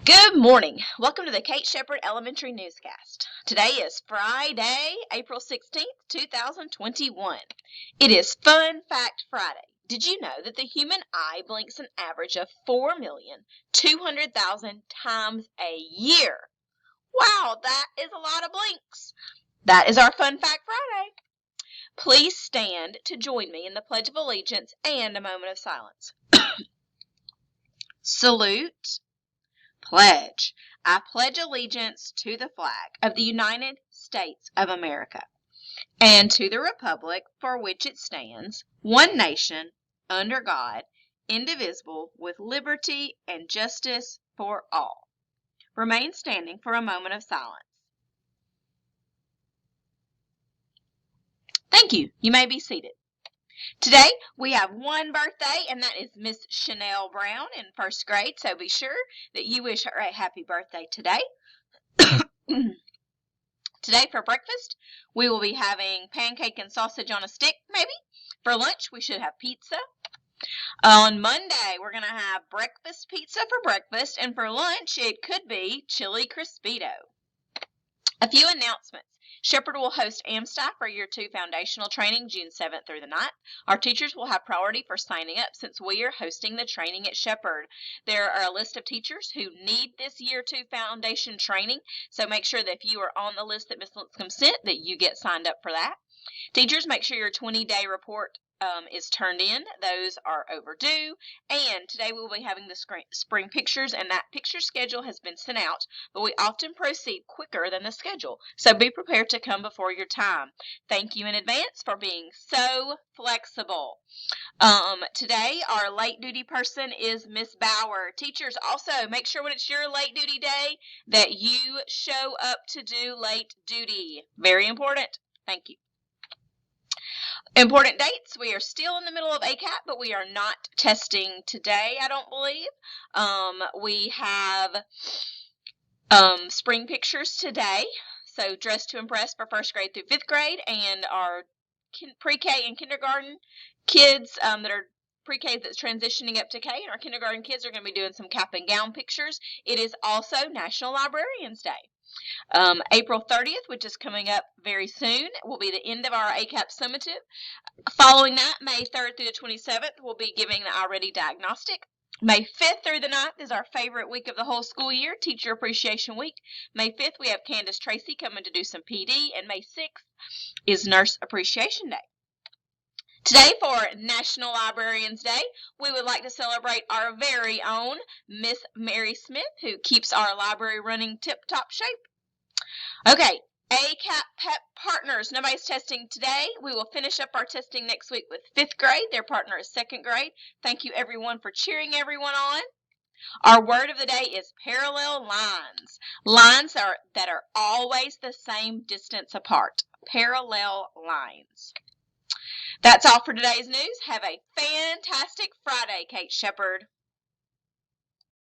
Good morning. Welcome to the Kate Shepherd Elementary Newscast. Today is Friday, April 16th, 2021. It is Fun Fact Friday. Did you know that the human eye blinks an average of 4,200,000 times a year? Wow, that is a lot of blinks. That is our Fun Fact Friday. Please stand to join me in the Pledge of Allegiance and a moment of silence. Salute. Pledge. I pledge allegiance to the flag of the United States of America and to the republic for which it stands, one nation, under God, indivisible, with liberty and justice for all. Remain standing for a moment of silence. Thank you. You may be seated. Today, we have one birthday, and that is Miss Chanel Brown in first grade, so be sure that you wish her a happy birthday today. Today for breakfast, we will be having pancake and sausage on a stick, maybe. For lunch, we should have pizza. On Monday, we're going to have breakfast pizza for breakfast, and for lunch, it could be chili crispito. A few announcements. Shepherd will host AMSTI for Year 2 Foundational Training June 7th through the 9th. Our teachers will have priority for signing up since we are hosting the training at Shepherd. There are a list of teachers who need this Year 2 Foundation training, so make sure that if you are on the list that Ms. Linscomb sent, that you get signed up for that. Teachers, make sure your 20-day report is turned in. Those are overdue. And today we will be having the spring pictures, and that picture schedule has been sent out, but we often proceed quicker than the schedule, so be prepared to come before your time. Thank you in advance for being so flexible. Today our late duty person is Miss Bauer. Teachers, also make sure when it's your late duty day that you show up to do late duty. Very important. Thank you. Important dates. We are still in the middle of ACAP, but we are not testing today, I don't believe. We have spring pictures today. So Dress to Impress for first grade through fifth grade, and our pre-K and kindergarten kids that are pre-K that's transitioning up to K, and our kindergarten kids are going to be doing some cap and gown pictures. It is also National Librarians Day. April 30th, which is coming up very soon, will be the end of our ACAP summative. Following that, May 3rd through the 27th, we'll be giving the iReady diagnostic. May 5th through the 9th is our favorite week of the whole school year, Teacher Appreciation Week. May 5th, we have Candace Tracy coming to do some PD, and May 6th is Nurse Appreciation Day. Today, for National Librarians Day, we would like to celebrate our very own Miss Mary Smith, who keeps our library running tip-top shape. Okay, ACAP PEP partners. Nobody's testing today. We will finish up our testing next week with fifth grade. Their partner is second grade. Thank you, everyone, for cheering everyone on. Our word of the day is parallel lines. Lines that are always the same distance apart. Parallel lines. That's all for today's news. Have a fantastic Friday, Kate Shepherd.